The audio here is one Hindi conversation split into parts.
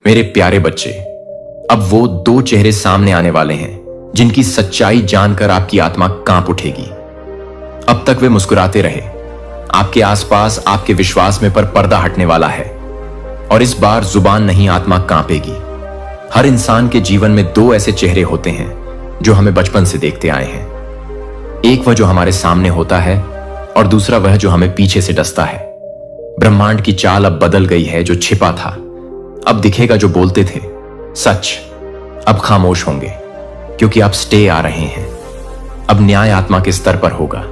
मेरे प्यारे बच्चे, अब वो दो चेहरे सामने आने वाले हैं जिनकी सच्चाई जानकर आपकी आत्मा कांप उठेगी। अब तक वे मुस्कुराते रहे, आपके आसपास आपके विश्वास में पर पर्दा हटने वाला है और इस बार जुबान नहीं आत्मा कांपेगी। हर इंसान के जीवन में दो ऐसे चेहरे होते हैं जो हमें बचपन से देखते आए हैं। एक वह जो हमारे सामने होता है और दूसरा वह जो हमें पीछे से डसता है। ब्रह्मांड की चाल अब बदल गई है। जो छिपा था अब दिखेगा, जो बोलते थे सच अब खामोश होंगे, क्योंकि आप स्टे आ रहे हैं। अब न्याय आत्मा के स्तर पर होगा।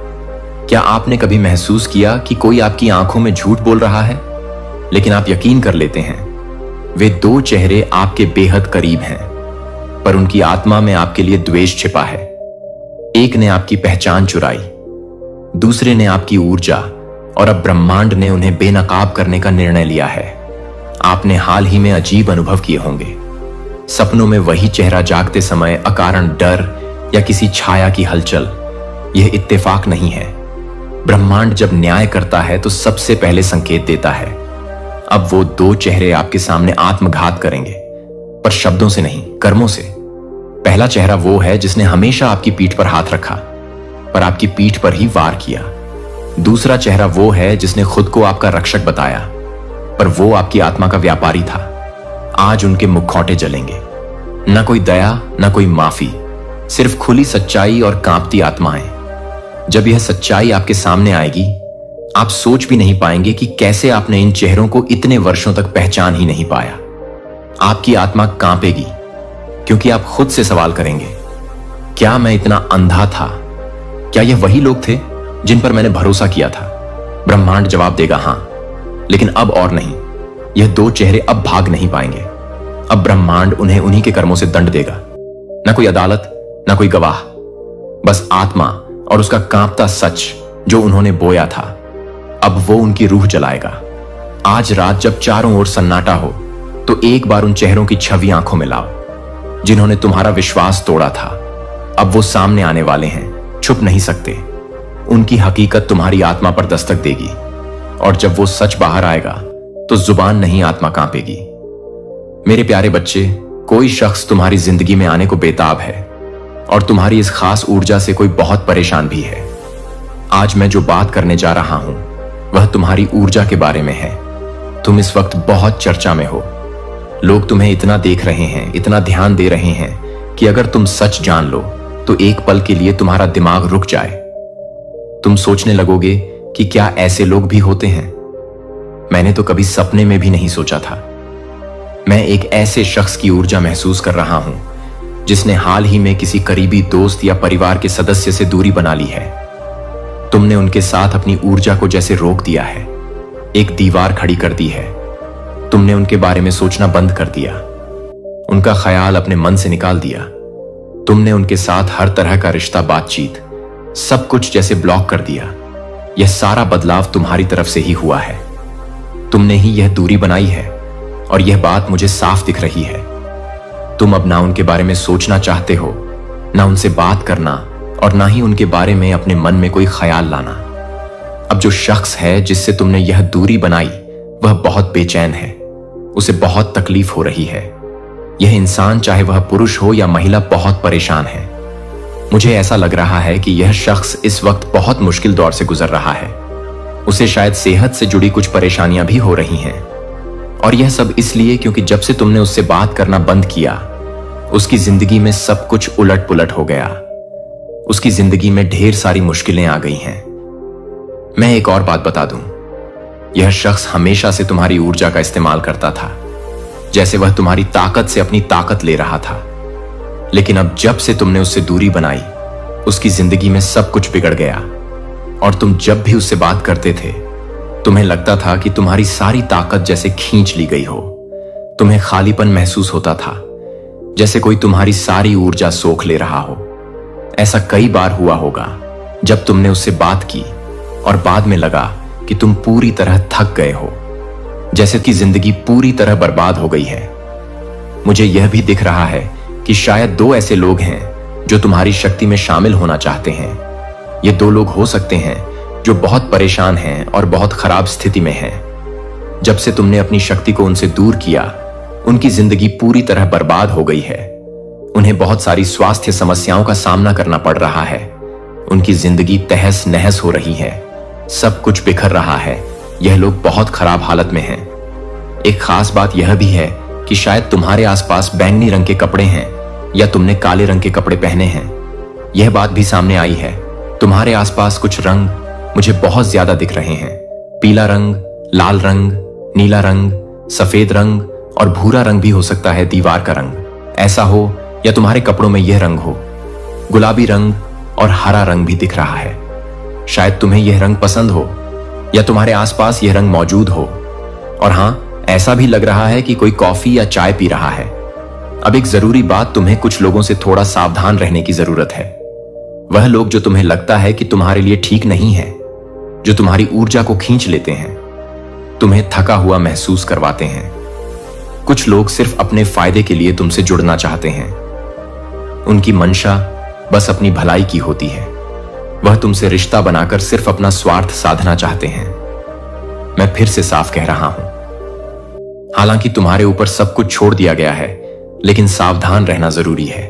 क्या आपने कभी महसूस किया कि कोई आपकी आंखों में झूठ बोल रहा है, लेकिन आप यकीन कर लेते हैं? वे दो चेहरे आपके बेहद करीब हैं, पर उनकी आत्मा में आपके लिए द्वेष छिपा है। एक ने आपकी पहचान चुराई, दूसरे ने आपकी ऊर्जा, और अब ब्रह्मांड ने उन्हें बेनकाब करने का निर्णय लिया है। आपने हाल ही में अजीब अनुभव किए होंगे। सपनों में वही चेहरा जागते समय अकारण डर या किसी छाया की हलचल। यह इत्तेफाक नहीं है। ब्रह्मांड जब न्याय करता है तो सबसे पहले संकेत देता है। अब वो दो चेहरे आपके सामने आत्मघात करेंगे, पर शब्दों से नहीं, कर्मों से। पहला चेहरा वो है जिसने हमेशा आपकी पीठ पर हाथ रखा, पर आपकी पीठ पर ही वार किया। दूसरा चेहरा वो है जिसने खुद को आपका रक्षक बताया, पर वो आपकी आत्मा का व्यापारी था। आज उनके मुखौटे जलेंगे। न कोई दया, न कोई माफी, सिर्फ खुली सच्चाई और कांपती आत्माएं। जब यह सच्चाई आपके सामने आएगी, आप सोच भी नहीं पाएंगे कि कैसे आपने इन चेहरों को इतने वर्षों तक पहचान ही नहीं पाया। आपकी आत्मा कांपेगी, क्योंकि आप खुद से सवाल करेंगे, क्या मैं इतना अंधा था? क्या यह वही लोग थे जिन पर मैंने भरोसा किया था? ब्रह्मांड जवाब देगा, हां, लेकिन अब और नहीं। यह दो चेहरे अब भाग नहीं पाएंगे। अब ब्रह्मांड उन्हें उन्हीं के कर्मों से दंड देगा। न कोई अदालत, न कोई गवाह, बस आत्मा और उसका कांपता सच जो उन्होंने बोया था। अब वो उनकी रूह जलाएगा। आज रात जब चारों ओर सन्नाटा हो, तो एक बार उन चेहरों की छवि आंखों में लाओ जिन्होंने तुम्हारा विश्वास तोड़ा था। अब वो सामने आने वाले हैं, छुप नहीं सकते। उनकी हकीकत तुम्हारी आत्मा पर दस्तक देगी, और जब वो सच बाहर आएगा तो जुबान नहीं आत्मा कांपेगी। मेरे प्यारे बच्चे, कोई शख्स तुम्हारी जिंदगी में आने को बेताब है, और तुम्हारी इस खास ऊर्जा से कोई बहुत परेशान भी है। आज मैं जो बात करने जा रहा हूं वह तुम्हारी ऊर्जा के बारे में है। तुम इस वक्त बहुत चर्चा में हो। लोग तुम्हें इतना देख रहे हैं, इतना ध्यान दे रहे हैं कि अगर तुम सच जान लो तो एक पल के लिए तुम्हारा दिमाग रुक जाए। तुम सोचने लगोगे कि क्या ऐसे लोग भी होते हैं? मैंने तो कभी सपने में भी नहीं सोचा था। मैं एक ऐसे शख्स की ऊर्जा महसूस कर रहा हूं जिसने हाल ही में किसी करीबी दोस्त या परिवार के सदस्य से दूरी बना ली है। तुमने उनके साथ अपनी ऊर्जा को जैसे रोक दिया है, एक दीवार खड़ी कर दी है। तुमने उनके बारे में सोचना बंद कर दिया, उनका ख्याल अपने मन से निकाल दिया। तुमने उनके साथ हर तरह का रिश्ता, बातचीत, सब कुछ जैसे ब्लॉक कर दिया। यह सारा बदलाव तुम्हारी तरफ से ही हुआ है। तुमने ही यह दूरी बनाई है, और यह बात मुझे साफ दिख रही है। तुम अब ना उनके बारे में सोचना चाहते हो, ना उनसे बात करना, और ना ही उनके बारे में अपने मन में कोई ख्याल लाना। अब जो शख्स है जिससे तुमने यह दूरी बनाई वह बहुत बेचैन है। उसे बहुत तकलीफ हो रही है। यह इंसान, चाहे वह पुरुष हो या महिला, बहुत परेशान है। मुझे ऐसा लग रहा है कि यह शख्स इस वक्त बहुत मुश्किल दौर से गुजर रहा है। उसे शायद सेहत से जुड़ी कुछ परेशानियां भी हो रही हैं, और यह सब इसलिए क्योंकि जब से तुमने उससे बात करना बंद किया, उसकी जिंदगी में सब कुछ उलट पुलट हो गया। उसकी जिंदगी में ढेर सारी मुश्किलें आ गई हैं। मैं एक और बात बता दूं, यह शख्स हमेशा से तुम्हारी ऊर्जा का इस्तेमाल करता था, जैसे वह तुम्हारी ताकत से अपनी ताकत ले रहा था। लेकिन अब जब से तुमने उससे दूरी बनाई, उसकी जिंदगी में सब कुछ बिगड़ गया। और तुम जब भी उससे बात करते थे, तुम्हें लगता था कि तुम्हारी सारी ताकत जैसे खींच ली गई हो। तुम्हें खालीपन महसूस होता था, जैसे कोई तुम्हारी सारी ऊर्जा सोख ले रहा हो। ऐसा कई बार हुआ होगा जब तुमने उससे बात की और बाद में लगा कि तुम पूरी तरह थक गए हो, जैसे कि जिंदगी पूरी तरह बर्बाद हो गई है। मुझे यह भी दिख रहा है कि शायद दो ऐसे लोग हैं जो तुम्हारी शक्ति में शामिल होना चाहते हैं। ये दो लोग हो सकते हैं जो बहुत परेशान हैं और बहुत खराब स्थिति में हैं। जब से तुमने अपनी शक्ति को उनसे दूर किया, उनकी जिंदगी पूरी तरह बर्बाद हो गई है। उन्हें बहुत सारी स्वास्थ्य समस्याओं का सामना करना पड़ रहा है। उनकी जिंदगी तहस नहस हो रही है, सब कुछ बिखर रहा है। यह लोग बहुत खराब हालत में हैं। एक खास बात यह भी है कि शायद तुम्हारे आसपास बैंगनी रंग के कपड़े हैं या तुमने काले रंग के कपड़े पहने हैं। यह बात भी सामने आई है। तुम्हारे आसपास कुछ रंग मुझे बहुत ज्यादा दिख रहे हैं। पीला रंग, लाल रंग, नीला रंग, सफेद रंग और भूरा रंग भी हो सकता है। दीवार का रंग ऐसा हो या तुम्हारे कपड़ों में यह रंग हो। गुलाबी रंग और हरा रंग भी दिख रहा है। शायद तुम्हें यह रंग पसंद हो या तुम्हारे आसपास यह रंग मौजूद हो। और हां, ऐसा भी लग रहा है कि कोई कॉफी या चाय पी रहा है। अब एक जरूरी बात, तुम्हें कुछ लोगों से थोड़ा सावधान रहने की जरूरत है। वह लोग जो तुम्हें लगता है कि तुम्हारे लिए ठीक नहीं है, जो तुम्हारी ऊर्जा को खींच लेते हैं, तुम्हें थका हुआ महसूस करवाते हैं। कुछ लोग सिर्फ अपने फायदे के लिए तुमसे जुड़ना चाहते हैं। उनकी मंशा बस अपनी भलाई की होती है। वह तुमसे रिश्ता बनाकर सिर्फ अपना स्वार्थ साधना चाहते हैं। मैं फिर से साफ कह रहा हूं, हालांकि तुम्हारे ऊपर सब कुछ छोड़ दिया गया है, लेकिन सावधान रहना जरूरी है।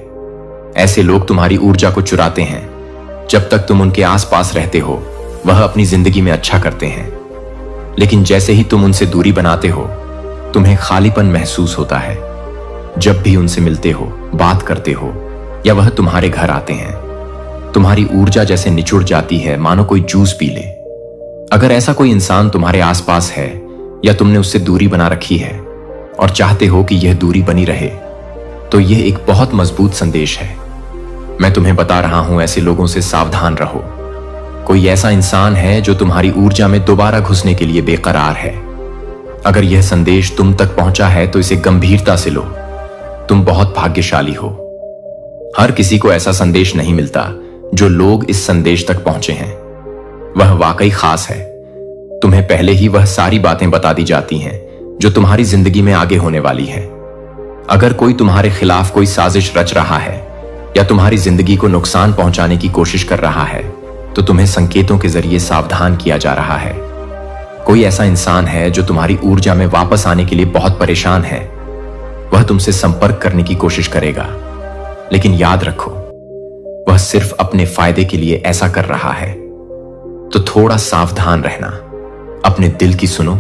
ऐसे लोग तुम्हारी ऊर्जा को चुराते हैं। जब तक तुम उनके आसपास रहते हो, वह अपनी जिंदगी में अच्छा करते हैं, लेकिन जैसे ही तुम उनसे दूरी बनाते हो, तुम्हें खालीपन महसूस होता है। जब भी उनसे मिलते हो, बात करते हो या वह तुम्हारे घर आते हैं, तुम्हारी ऊर्जा जैसे निचुड़ जाती है, मानो कोई जूस पी ले। अगर ऐसा कोई इंसान तुम्हारे आसपास है या तुमने उससे दूरी बना रखी है और चाहते हो कि यह दूरी बनी रहे, तो यह एक बहुत मजबूत संदेश है। मैं तुम्हें बता रहा हूं, ऐसे लोगों से सावधान रहो। कोई ऐसा इंसान है जो तुम्हारी ऊर्जा में दोबारा घुसने के लिए बेकरार है। अगर यह संदेश तुम तक पहुंचा है तो इसे गंभीरता से लो। तुम बहुत भाग्यशाली हो। हर किसी को ऐसा संदेश नहीं मिलता जो लोग इस संदेश तक पहुंचे हैं। वह वाकई खास है। तुम्हें पहले ही वह सारी बातें बता दी जाती हैं जो तुम्हारी जिंदगी में आगे होने वाली है। अगर कोई तुम्हारे खिलाफ कोई साजिश रच रहा है या तुम्हारी जिंदगी को नुकसान पहुंचाने की कोशिश कर रहा है, तो तुम्हें संकेतों के जरिए सावधान किया जा रहा है। कोई ऐसा इंसान है जो तुम्हारी ऊर्जा में वापस आने के लिए बहुत परेशान है। वह तुमसे संपर्क करने की कोशिश करेगा, लेकिन याद रखो, वह सिर्फ अपने फायदे के लिए ऐसा कर रहा है। तो थोड़ा सावधान रहना, अपने दिल की सुनो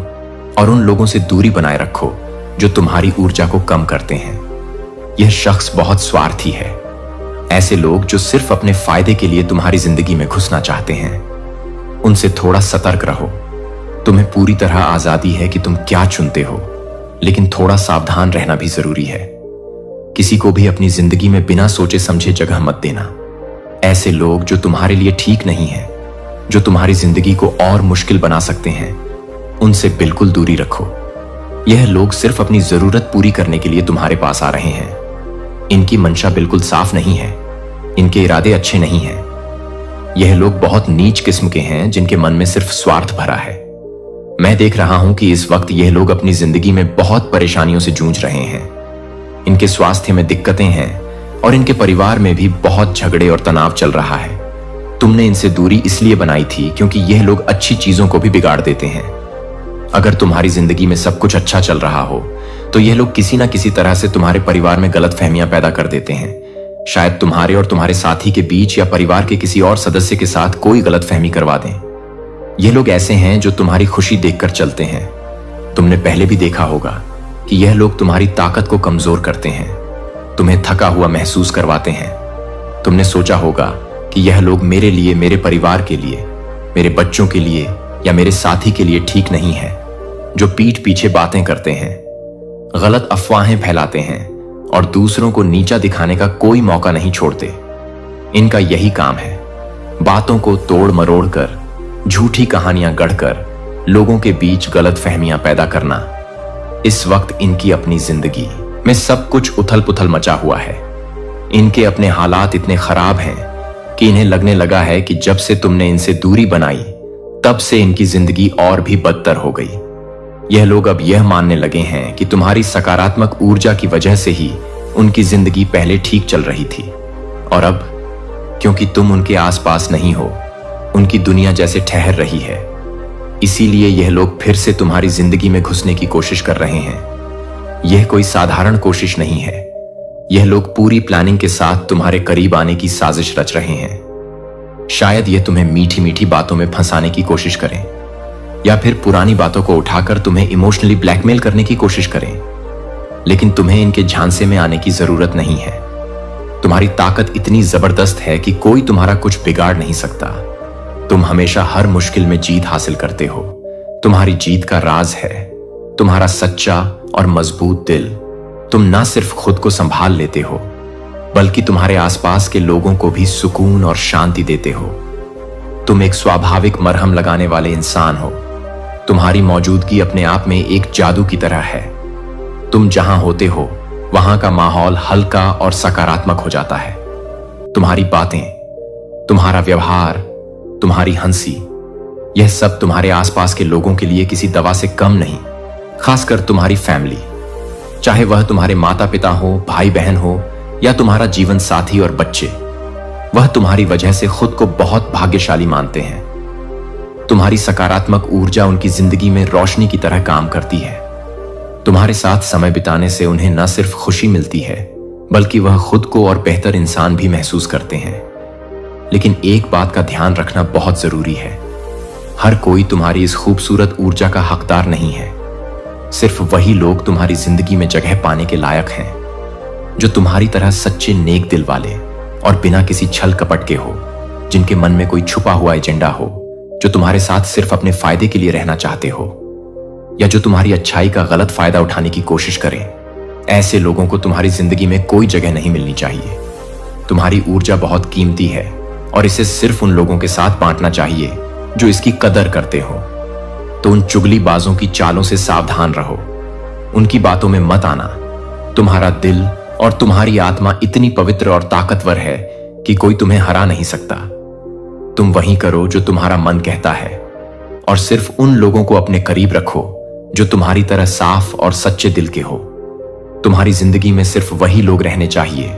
और उन लोगों से दूरी बनाए रखो जो तुम्हारी ऊर्जा को कम करते हैं। यह शख्स बहुत स्वार्थी है। ऐसे लोग जो सिर्फ अपने फायदे के लिए तुम्हारी जिंदगी में घुसना चाहते हैं, उनसे थोड़ा सतर्क रहो। तुम्हें पूरी तरह आजादी है कि तुम क्या चुनते हो, लेकिन थोड़ा सावधान रहना भी जरूरी है। किसी को भी अपनी जिंदगी में बिना सोचे समझे जगह मत देना। ऐसे लोग जो तुम्हारे लिए ठीक नहीं है, जो तुम्हारी जिंदगी को और मुश्किल बना सकते हैं, उनसे बिल्कुल दूरी रखो। यह लोग सिर्फ अपनी जरूरत पूरी करने के लिए तुम्हारे पास आ रहे हैं। इनकी मंशा बिल्कुल साफ नहीं है। इनके इरादे अच्छे नहीं हैं। यह लोग बहुत नीच किस्म के हैं जिनके मन में सिर्फ स्वार्थ भरा है। मैं देख रहा हूं कि इस वक्त यह लोग अपनी जिंदगी में बहुत परेशानियों से जूझ रहे हैं। इनके स्वास्थ्य में दिक्कतें हैं और इनके परिवार में भी बहुत झगड़े और तनाव चल रहा है। तुमने इनसे दूरी इसलिए बनाई थी क्योंकि यह लोग अच्छी चीजों को भी बिगाड़ देते हैं। अगर तुम्हारी जिंदगी में सब कुछ अच्छा चल रहा हो, तो यह लोग किसी ना किसी तरह से तुम्हारे परिवार में गलतफहमियां पैदा कर देते हैं। शायद तुम्हारे और तुम्हारे साथी के बीच या परिवार के किसी और सदस्य के साथ कोई गलतफहमी करवा दें। यह लोग ऐसे हैं जो तुम्हारी खुशी देखकर चलते हैं। तुमने पहले भी देखा होगा कि यह लोग तुम्हारी ताकत को कमजोर करते हैं, तुम्हें थका हुआ महसूस करवाते हैं। तुमने सोचा होगा कि यह लोग मेरे लिए, मेरे परिवार के लिए, मेरे बच्चों के लिए या मेरे साथी के लिए ठीक नहीं है, जो पीठ पीछे बातें करते हैं, गलत अफवाहें फैलाते हैं और दूसरों को नीचा दिखाने का कोई मौका नहीं छोड़ते। इनका यही काम है, बातों को तोड़ मरोड़ कर, झूठी कहानियां गढ़कर लोगों के बीच गलतफहमियां पैदा करना। इस वक्त इनकी अपनी जिंदगी में सब कुछ उथल पुथल मचा हुआ है। इनके अपने हालात इतने खराब हैं कि इन्हें लगने लगा है कि जब से तुमने इनसे दूरी बनाई, तब से इनकी जिंदगी और भी बदतर हो गई। यह लोग अब यह मानने लगे हैं कि तुम्हारी सकारात्मक ऊर्जा की वजह से ही उनकी जिंदगी पहले ठीक चल रही थी, और अब क्योंकि तुम उनके आसपास नहीं हो, उनकी दुनिया जैसे ठहर रही है। इसीलिए यह लोग फिर से तुम्हारी जिंदगी में घुसने की कोशिश कर रहे हैं। यह कोई साधारण कोशिश नहीं है। यह लोग पूरी प्लानिंग के साथ तुम्हारे करीब आने की साजिश रच रहे हैं। शायद यह तुम्हें मीठी मीठी बातों में फंसाने की कोशिश करें, या फिर पुरानी बातों को उठाकर तुम्हें इमोशनली ब्लैकमेल करने की कोशिश करें। लेकिन तुम्हें इनके झांसे में आने की जरूरत नहीं है। तुम्हारी ताकत इतनी जबरदस्त है कि कोई तुम्हारा कुछ बिगाड़ नहीं सकता। तुम हमेशा हर मुश्किल में जीत हासिल करते हो। तुम्हारी जीत का राज है तुम्हारा सच्चा और मजबूत दिल। तुम ना सिर्फ खुद को संभाल लेते हो, बल्कि तुम्हारे आसपास के लोगों को भी सुकून और शांति देते हो। तुम एक स्वाभाविक मरहम लगाने वाले इंसान हो। तुम्हारी मौजूदगी अपने आप में एक जादू की तरह है। तुम जहां होते हो वहां का माहौल हल्का और सकारात्मक हो जाता है। तुम्हारी बातें, तुम्हारा व्यवहार, तुम्हारी हंसी, यह सब तुम्हारे आसपास के लोगों के लिए किसी दवा से कम नहीं। खासकर तुम्हारी फैमिली, चाहे वह तुम्हारे माता पिता हो, भाई बहन हो, या तुम्हारा जीवन साथी और बच्चे, वह तुम्हारी वजह से खुद को बहुत भाग्यशाली मानते हैं। तुम्हारी सकारात्मक ऊर्जा उनकी जिंदगी में रोशनी की तरह काम करती है। तुम्हारे साथ समय बिताने से उन्हें न सिर्फ खुशी मिलती है, बल्कि वह खुद को और बेहतर इंसान भी महसूस करते हैं। लेकिन एक बात का ध्यान रखना बहुत जरूरी है। हर कोई तुम्हारी इस खूबसूरत ऊर्जा का हकदार नहीं है। सिर्फ वही लोग तुम्हारी जिंदगी में जगह पाने के लायक हैं जो तुम्हारी तरह सच्चे नेक दिल वाले और बिना किसी छल कपट के हो, जिनके मन में कोई छुपा हुआ एजेंडा हो, जो तुम्हारे साथ सिर्फ अपने फायदे के लिए रहना चाहते हो, या जो तुम्हारी अच्छाई का गलत फायदा उठाने की कोशिश करें। ऐसे लोगों को तुम्हारी जिंदगी में कोई जगह नहीं मिलनी चाहिए। तुम्हारी ऊर्जा बहुत कीमती है और इसे सिर्फ उन लोगों के साथ बांटना चाहिए जो इसकी कदर करते हो। तो उन चुगलीबाजों की चालों से सावधान रहो। उनकी बातों में मत आना। तुम्हारा दिल और तुम्हारी आत्मा इतनी पवित्र और ताकतवर है कि कोई तुम्हें हरा नहीं सकता। तुम वही करो जो तुम्हारा मन कहता है, और सिर्फ उन लोगों को अपने करीब रखो जो तुम्हारी तरह साफ और सच्चे दिल के हो। तुम्हारी जिंदगी में सिर्फ वही लोग रहने चाहिए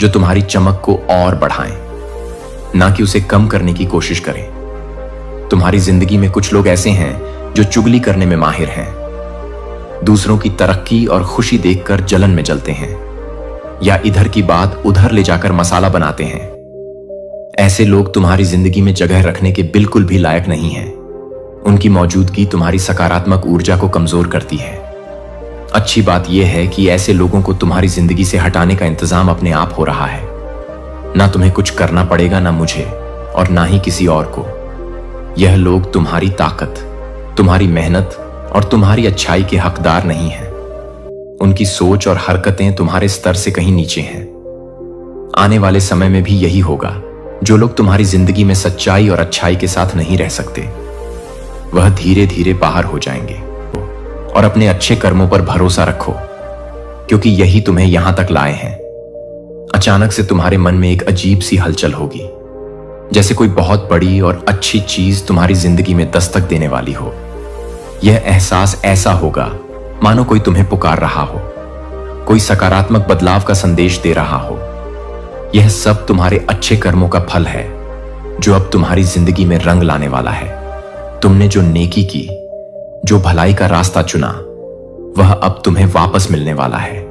जो तुम्हारी चमक को और बढ़ाएं, ना कि उसे कम करने की कोशिश करें। तुम्हारी जिंदगी में कुछ लोग ऐसे हैं जो चुगली करने में माहिर हैं, दूसरों की तरक्की और खुशी देखकर जलन में जलते हैं, या इधर की बात उधर ले जाकर मसाला बनाते हैं। ऐसे लोग तुम्हारी जिंदगी में जगह रखने के बिल्कुल भी लायक नहीं हैं। उनकी मौजूदगी तुम्हारी सकारात्मक ऊर्जा को कमजोर करती है। अच्छी बात यह है कि ऐसे लोगों को तुम्हारी जिंदगी से हटाने का इंतजाम अपने आप हो रहा है। ना तुम्हें कुछ करना पड़ेगा, ना मुझे, और ना ही किसी और को। यह लोग तुम्हारी ताकत, तुम्हारी मेहनत और तुम्हारी अच्छाई के हकदार नहीं हैं। उनकी सोच और हरकतें तुम्हारे स्तर से कहीं नीचे हैं। आने वाले समय में भी यही होगा। जो लोग तुम्हारी जिंदगी में सच्चाई और अच्छाई के साथ नहीं रह सकते, वह धीरे धीरे बाहर हो जाएंगे। और अपने अच्छे कर्मों पर भरोसा रखो, क्योंकि यही तुम्हें यहां तक लाए हैं। अचानक से तुम्हारे मन में एक अजीब सी हलचल होगी, जैसे कोई बहुत बड़ी और अच्छी चीज तुम्हारी जिंदगी में दस्तक देने वाली हो। यह एहसास ऐसा होगा मानो कोई तुम्हें पुकार रहा हो, कोई सकारात्मक बदलाव का संदेश दे रहा हो। यह सब तुम्हारे अच्छे कर्मों का फल है, जो अब तुम्हारी जिंदगी में रंग लाने वाला है। तुमने जो नेकी की, जो भलाई का रास्ता चुना, वह अब तुम्हें वापस मिलने वाला है।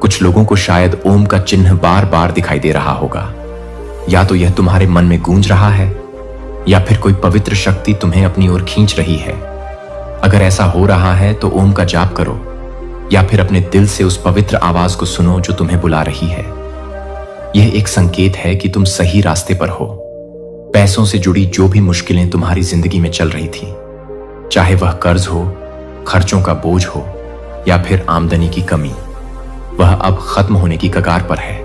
कुछ लोगों को शायद ओम का चिन्ह बार बार दिखाई दे रहा होगा। या तो यह तुम्हारे मन में गूंज रहा है, या फिर कोई पवित्र शक्ति तुम्हें अपनी ओर खींच रही है। अगर ऐसा हो रहा है तो ओम का जाप करो, या फिर अपने दिल से उस पवित्र आवाज को सुनो जो तुम्हें बुला रही है। यह एक संकेत है कि तुम सही रास्ते पर हो। पैसों से जुड़ी जो भी मुश्किलें तुम्हारी जिंदगी में चल रही थी, चाहे वह कर्ज हो, खर्चों का बोझ हो, या फिर आमदनी की कमी, वह अब खत्म होने की कगार पर है।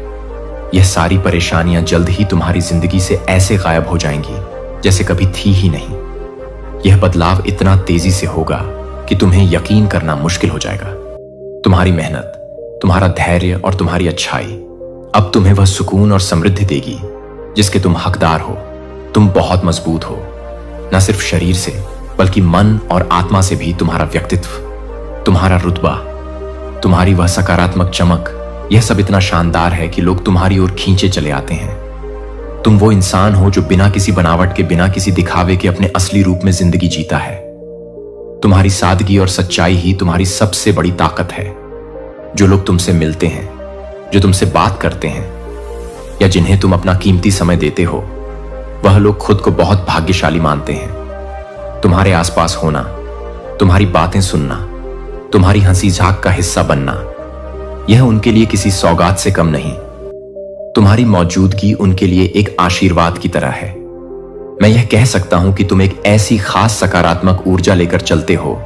यह सारी परेशानियां जल्द ही तुम्हारी जिंदगी से ऐसे गायब हो जाएंगी जैसे कभी थी ही नहीं। यह बदलाव इतना तेजी से होगा कि तुम्हें यकीन करना मुश्किल हो जाएगा। तुम्हारी मेहनत, तुम्हारा धैर्य और तुम्हारी अच्छाई अब तुम्हें वह सुकून और समृद्धि देगी जिसके तुम हकदार हो। तुम बहुत मजबूत हो, न सिर्फ शरीर से बल्कि मन और आत्मा से भी। तुम्हारा व्यक्तित्व, तुम्हारा रुतबा, तुम्हारी वह सकारात्मक चमक, यह सब इतना शानदार है कि लोग तुम्हारी ओर खींचे चले आते हैं। तुम वो इंसान हो जो बिना किसी बनावट के, बिना किसी दिखावे के अपने असली रूप में जिंदगी जीता है। तुम्हारी सादगी और सच्चाई ही तुम्हारी सबसे बड़ी ताकत है। जो लोग तुमसे मिलते हैं, जो तुमसे बात करते हैं या जिन्हें तुम अपना कीमती समय देते हो, वह लोग खुद को बहुत भाग्यशाली मानते हैं। तुम्हारे आसपास होना, तुम्हारी बातें सुनना, तुम्हारी हंसी झाक का हिस्सा बनना, यह उनके लिए किसी सौगात से कम नहीं। तुम्हारी मौजूदगी उनके लिए एक आशीर्वाद की तरह है। मैं यह कह सकता हूं कि तुम एक ऐसी खास सकारात्मक ऊर्जा लेकर चलते हो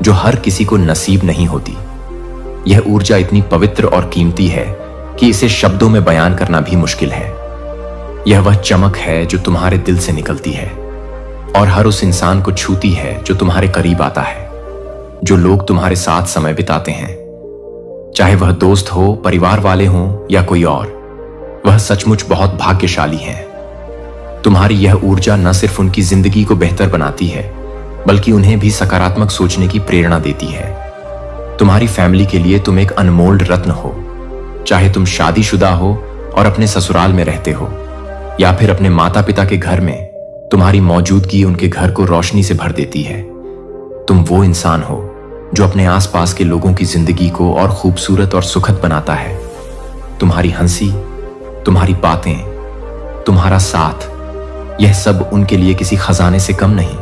जो हर किसी को नसीब नहीं होती। यह ऊर्जा इतनी पवित्र और कीमती है कि इसे शब्दों में बयान करना भी मुश्किल है। यह वह चमक है जो तुम्हारे दिल से निकलती है और हर उस इंसान को छूती है जो तुम्हारे करीब आता है, जो लोग तुम्हारे साथ समय बिताते हैं, चाहे वह दोस्त हो, परिवार वाले हों या कोई और। वह सचमुच बहुत भाग्यशाली हैं। तुम्हारी यह ऊर्जा न सिर्फ उनकी जिंदगी को बेहतर बनाती है, बल्कि उन्हें भी सकारात्मक सोचने की प्रेरणा देती है। तुम्हारी फैमिली के लिए तुम एक अनमोल रत्न हो, चाहे तुम शादीशुदा हो और अपने ससुराल में रहते हो या फिर अपने माता पिता के घर में। तुम्हारी मौजूदगी उनके घर को रोशनी से भर देती है। तुम वो इंसान हो जो अपने आसपास के लोगों की जिंदगी को और खूबसूरत और सुखद बनाता है। तुम्हारी हंसी, तुम्हारी बातें, तुम्हारा साथ, यह सब उनके लिए किसी खजाने से कम नहीं।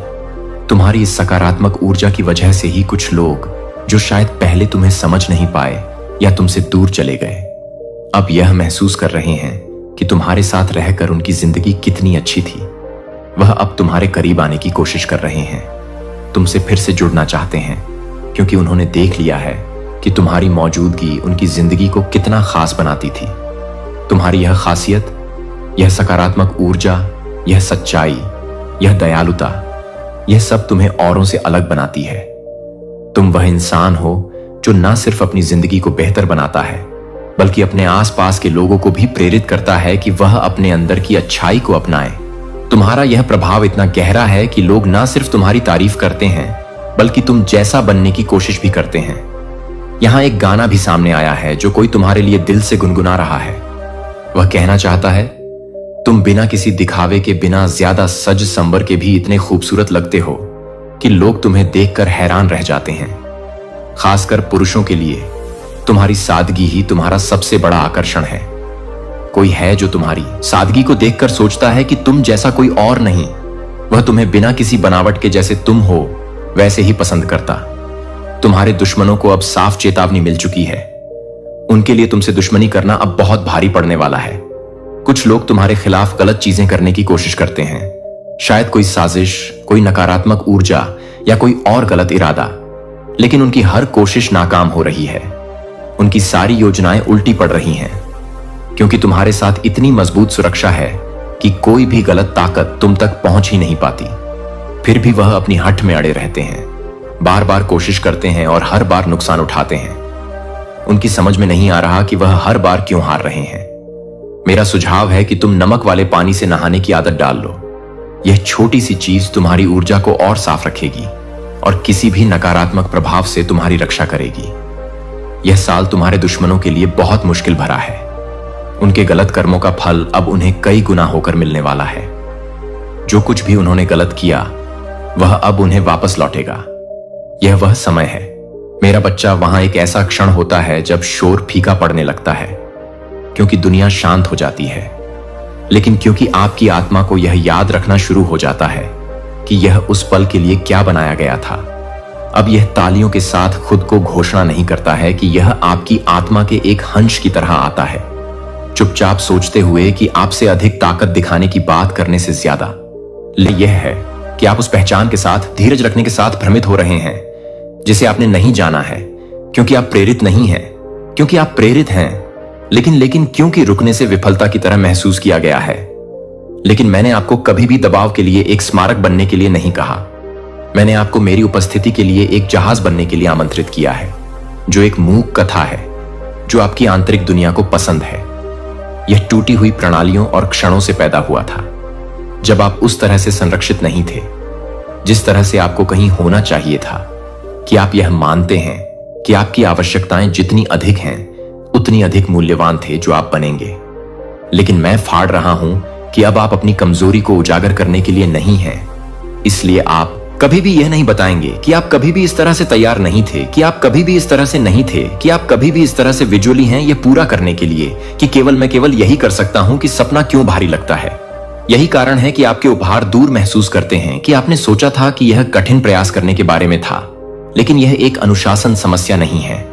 तुम्हारी इस सकारात्मक ऊर्जा की वजह से ही कुछ लोग जो शायद पहले तुम्हें समझ नहीं पाए या तुमसे दूर चले गए, अब यह महसूस कर रहे हैं कि तुम्हारे साथ रहकर उनकी जिंदगी कितनी अच्छी थी। वह अब तुम्हारे करीब आने की कोशिश कर रहे हैं, तुमसे फिर से जुड़ना चाहते हैं, क्योंकि उन्होंने देख लिया है कि तुम्हारी मौजूदगी उनकी जिंदगी को कितना खास बनाती थी। तुम्हारी यह खासियत, यह सकारात्मक ऊर्जा, यह सच्चाई, यह दयालुता, यह सब तुम्हें औरों से अलग बनाती है। तुम वह इंसान हो जो न सिर्फ अपनी जिंदगी को बेहतर बनाता है, बल्कि अपने आसपास के लोगों को भी प्रेरित करता है कि वह अपने अंदर की अच्छाई को अपनाएं। तुम्हारा यह प्रभाव इतना गहरा है कि लोग न सिर्फ तुम्हारी तारीफ करते हैं, बल्कि तुम जैसा बनने की कोशिश भी करते हैं। यहां एक गाना भी सामने आया है जो कोई तुम्हारे लिए दिल से गुनगुना रहा है। वह कहना चाहता है, तुम बिना किसी दिखावे के, बिना ज्यादा सज संवर के भी इतने खूबसूरत लगते हो कि लोग तुम्हें देखकर हैरान रह जाते हैं। खासकर पुरुषों के लिए तुम्हारी सादगी ही तुम्हारा सबसे बड़ा आकर्षण है। कोई है जो तुम्हारी सादगी को देखकर सोचता है कि तुम जैसा कोई और नहीं। वह तुम्हें बिना किसी बनावट के जैसे तुम हो वैसे ही पसंद करता। तुम्हारे दुश्मनों को अब साफ चेतावनी मिल चुकी है। उनके लिए तुमसे दुश्मनी करना अब बहुत भारी पड़ने वाला है। कुछ लोग तुम्हारे खिलाफ गलत चीजें करने की कोशिश करते हैं, शायद कोई साजिश, कोई नकारात्मक ऊर्जा या कोई और गलत इरादा, लेकिन उनकी हर कोशिश नाकाम हो रही है। उनकी सारी योजनाएं उल्टी पड़ रही हैं, क्योंकि तुम्हारे साथ इतनी मजबूत सुरक्षा है कि कोई भी गलत ताकत तुम तक पहुंच ही नहीं पाती। फिर भी वह अपनी हठ में अड़े रहते हैं, बार बार कोशिश करते हैं और हर बार नुकसान उठाते हैं। उनकी समझ में नहीं आ रहा कि वह हर बार क्यों हार रहे हैं। मेरा सुझाव है कि तुम नमक वाले पानी से नहाने की आदत डाल लो। यह छोटी सी चीज तुम्हारी ऊर्जा को और साफ रखेगी और किसी भी नकारात्मक प्रभाव से तुम्हारी रक्षा करेगी। यह साल तुम्हारे दुश्मनों के लिए बहुत मुश्किल भरा है। उनके गलत कर्मों का फल अब उन्हें कई गुना होकर मिलने वाला है। जो कुछ भी उन्होंने गलत किया वह अब उन्हें वापस लौटेगा। यह वह समय है मेरा बच्चा, वहां एक ऐसा क्षण होता है जब शोर फीका पड़ने लगता है, क्योंकि दुनिया शांत हो जाती है। लेकिन क्योंकि आपकी आत्मा को यह याद रखना शुरू हो जाता है कि यह उस पल के लिए क्या बनाया गया था, अब यह तालियों के साथ खुद को घोषणा नहीं करता है कि यह आपकी आत्मा के एक हंस की तरह आता है, चुपचाप सोचते हुए कि आपसे अधिक ताकत दिखाने की बात करने से ज्यादा। लेकिन यह है कि आप उस पहचान के साथ, धीरज रखने के साथ भ्रमित हो रहे हैं जिसे आपने नहीं जाना है, क्योंकि आप प्रेरित नहीं हैं, क्योंकि आप प्रेरित हैं, लेकिन क्योंकि रुकने से विफलता की तरह महसूस किया गया है। लेकिन मैंने आपको कभी भी दबाव के लिए एक स्मारक बनने के लिए नहीं कहा। मैंने आपको मेरी उपस्थिति के लिए एक जहाज बनने के लिए आमंत्रित किया है, जो एक मूक कथा है जो आपकी आंतरिक दुनिया को पसंद है। यह टूटी हुई प्रणालियों और क्षणों से पैदा हुआ था, जब आप उस तरह से संरक्षित नहीं थे जिस तरह से आपको कहीं होना चाहिए था, कि आप यह मानते हैं कि आपकी आवश्यकताएं जितनी अधिक हैं उतनी अधिक मूल्यवान थे जो आप बनेंगे। लेकिन मैं फाड़ रहा हूं कि अब आप अपनी कमजोरी को उजागर करने के लिए नहीं हैं, इसलिए आप कभी भी यह नहीं बताएंगे कि आप कभी भी इस तरह से तैयार नहीं थे, कि आप कभी भी इस तरह से नहीं थे, कि आप कभी भी इस तरह से विजुअली हैं यह पूरा करने के लिए कि केवल मैं केवल यही कर सकता हूं कि सपना क्यों भारी लगता है। यही कारण है कि आपके उपहार दूर महसूस करते हैं कि आपने सोचा था कि यह कठिन प्रयास करने के बारे में था, लेकिन यह एक अनुशासन समस्या नहीं है।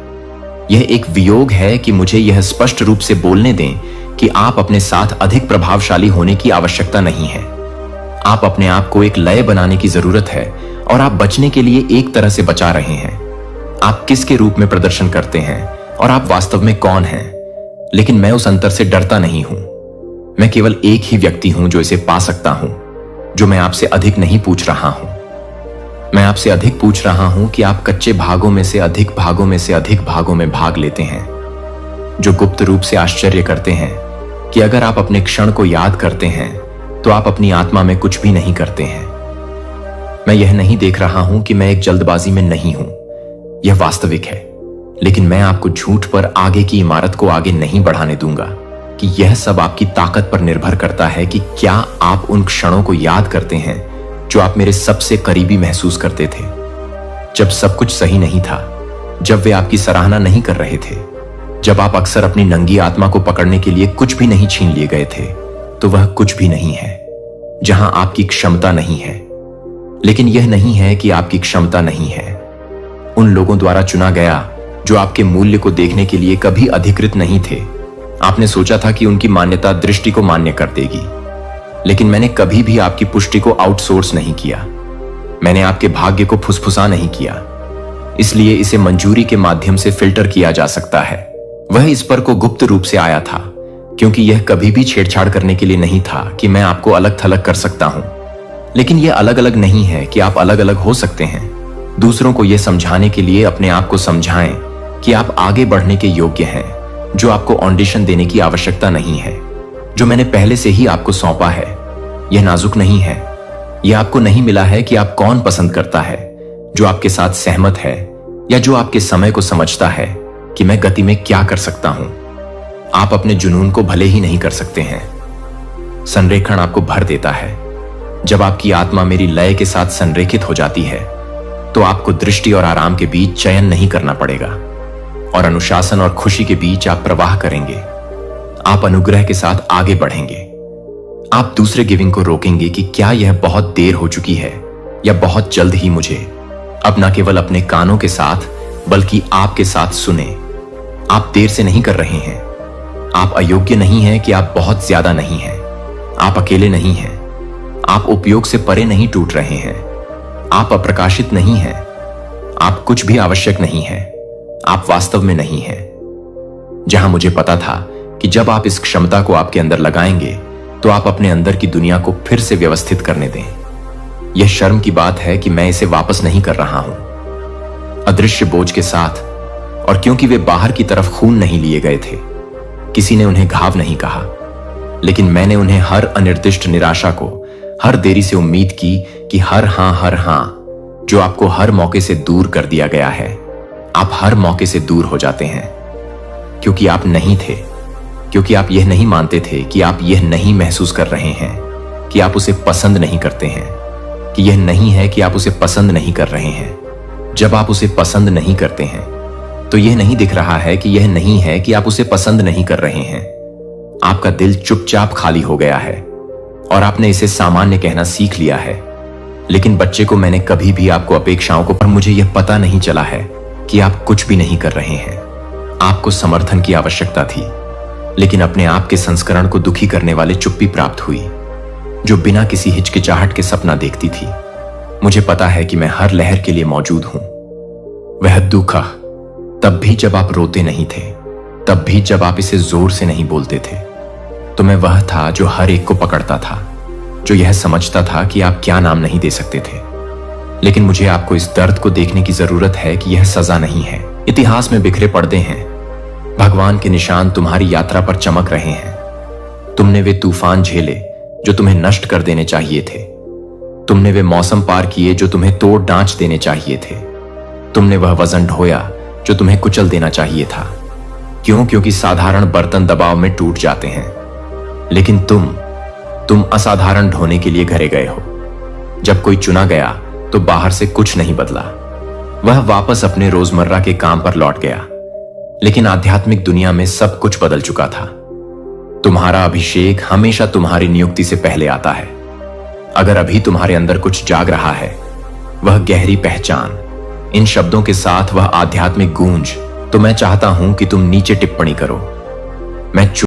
यह एक वियोग है कि मुझे यह स्पष्ट रूप से बोलने दें कि आप अपने साथ अधिक प्रभावशाली होने की आवश्यकता नहीं है। आप अपने आप को एक लय बनाने की जरूरत है और आप बचने के लिए एक तरह से बचा रहे हैं। आप किसके रूप में प्रदर्शन करते हैं और आप वास्तव में कौन हैं। लेकिन मैं उस अंतर से डरता नहीं हूं। मैं केवल एक ही व्यक्ति हूं जो इसे पा सकता हूं, जो मैं आपसे अधिक नहीं पूछ रहा हूं। मैं आपसे अधिक पूछ रहा हूं कि आप कच्चे भागों में से अधिक भागों में से अधिक भागों में भाग लेते हैं, जो गुप्त रूप से आश्चर्य करते हैं कि अगर आप अपने क्षण को याद करते हैं तो आप अपनी आत्मा में कुछ भी नहीं करते हैं। मैं यह नहीं देख रहा हूं कि मैं एक जल्दबाजी में नहीं हूं, यह वास्तविक है, लेकिन मैं आपको झूठ पर आगे की इमारत को आगे नहीं बढ़ाने दूंगा कि यह सब आपकी ताकत पर निर्भर करता है कि क्या आप उन क्षणों को याद करते हैं जो आप मेरे सबसे करीबी महसूस करते थे, जब सब कुछ सही नहीं था, जब वे आपकी सराहना नहीं कर रहे थे, जब आप अक्सर अपनी नंगी आत्मा को पकड़ने के लिए कुछ भी नहीं छीन लिए गए थे। तो वह कुछ भी नहीं है जहां आपकी क्षमता नहीं है। लेकिन यह नहीं है कि आपकी क्षमता नहीं है। उन लोगों द्वारा चुना गया जो आपके मूल्य को देखने के लिए कभी अधिकृत नहीं थे। आपने सोचा था कि उनकी मान्यता दृष्टि को मान्य कर देगी, लेकिन मैंने कभी भी आपकी पुष्टि को आउटसोर्स नहीं किया। मैंने आपके भाग्य को फुसफुसा नहीं किया, इसलिए इसे मंजूरी के माध्यम से फिल्टर किया जा सकता है। वह इस पर को गुप्त रूप से आया था, क्योंकि यह कभी भी छेड़छाड़ करने के लिए नहीं था कि मैं आपको अलग थलग कर सकता हूं। लेकिन यह अलग अलग नहीं है कि आप अलग अलग हो सकते हैं। दूसरों को यह समझाने के लिए अपने आप को समझाएं कि आप आगे बढ़ने के योग्य हैं, जो आपको ऑडिशन देने की आवश्यकता नहीं है, जो मैंने पहले से ही आपको सौंपा है। यह नाजुक नहीं है। यह आपको नहीं मिला है कि आप कौन पसंद करता है, जो आपके साथ सहमत है या जो आपके समय को समझता है कि मैं गति में क्या कर सकता हूं। आप अपने जुनून को भले ही नहीं कर सकते हैं। संरेखण आपको भर देता है। जब आपकी आत्मा मेरी लय के साथ संरेखित हो जाती है तो आपको दृष्टि और आराम के बीच चयन नहीं करना पड़ेगा, और अनुशासन और खुशी के बीच आप प्रवाह करेंगे। आप अनुग्रह के साथ आगे बढ़ेंगे। आप दूसरे गिविंग को रोकेंगे कि क्या यह बहुत देर हो चुकी है या बहुत जल्द ही मुझे अब न केवल अपने कानों के साथ बल्कि आपके साथ सुने। आप देर से नहीं कर रहे हैं। आप अयोग्य नहीं हैं कि आप बहुत ज्यादा नहीं हैं। आप अकेले नहीं हैं। आप उपयोग से परे नहीं टूट रहे हैं। आप अप्रकाशित नहीं हैं। आप कुछ भी आवश्यक नहीं है। आप वास्तव में नहीं हैं। जहां मुझे पता था कि जब आप इस क्षमता को आपके अंदर लगाएंगे तो आप अपने अंदर की दुनिया को फिर से व्यवस्थित करने दें। यह शर्म की बात है कि मैं इसे वापस नहीं कर रहा हूं, अदृश्य बोझ के साथ। और क्योंकि वे बाहर की तरफ खून नहीं लिए गए थे, किसी ने उन्हें घाव नहीं कहा, लेकिन मैंने उन्हें हर अनिर्दिष्ट निराशा को, हर देरी से उम्मीद की कि हर हां जो आपको हर मौके से दूर कर दिया गया है, आप हर मौके से दूर हो जाते हैं, क्योंकि आप नहीं थे, क्योंकि आप यह नहीं मानते थे कि आप यह नहीं महसूस कर रहे हैं कि आप उसे पसंद नहीं करते हैं, कि यह नहीं है कि आप उसे पसंद नहीं कर रहे हैं। जब आप उसे पसंद नहीं करते हैं तो यह नहीं दिख रहा है कि यह नहीं है कि आप उसे पसंद नहीं कर रहे हैं। आपका दिल चुपचाप खाली हो गया है और आपने इसे सामान्य कहना सीख लिया है। लेकिन बच्चे को मैंने कभी भी आपको अपेक्षाओं को, पर मुझे यह पता नहीं चला है कि आप कुछ भी नहीं कर रहे हैं। आपको समर्थन की आवश्यकता थी, लेकिन अपने आप के संस्करण को दुखी करने वाले चुप्पी प्राप्त हुई, जो बिना किसी हिचकिचाहट के सपना देखती थी। मुझे पता है कि मैं हर लहर के लिए मौजूद हूं। वह दुखा तब भी जब आप रोते नहीं थे, तब भी जब आप इसे जोर से नहीं बोलते थे, तो मैं वह था जो हर एक को पकड़ता था, जो यह समझता था कि आप क्या नाम नहीं दे सकते थे। लेकिन मुझे आपको इस दर्द को देखने की जरूरत है कि यह सजा नहीं है। इतिहास में बिखरे पर्दे हैं। भगवान के निशान तुम्हारी यात्रा पर चमक रहे हैं। तुमने वे तूफान झेले जो तुम्हें नष्ट कर देने चाहिए थे। तुमने वे मौसम पार किए जो तुम्हें तोड़ डांच देने चाहिए थे। तुमने वह वजन ढोया जो तुम्हें कुचल देना चाहिए था। क्यों? क्योंकि साधारण बर्तन दबाव में टूट जाते हैं, लेकिन तुम असाधारण ढोने के लिए घरे गए हो। जब कोई चुना गया तो बाहर से कुछ नहीं बदला। वह वापस अपने रोजमर्रा के काम पर लौट गया। लेकिन आध्यात्मिक दुनिया में सब कुछ बदल चुका था। तुम्हारा अभिषेक हमेशा तुम्हारी नियुक्ति से पहले आता है। अगर अभी तुम्हारे अंदर कुछ जाग रहा है, वह गहरी पहचान, इन शब्दों के साथ वह आध्यात्मिक गूंज, तो मैं चाहता हूं कि तुम नीचे टिप्पणी करो। मैं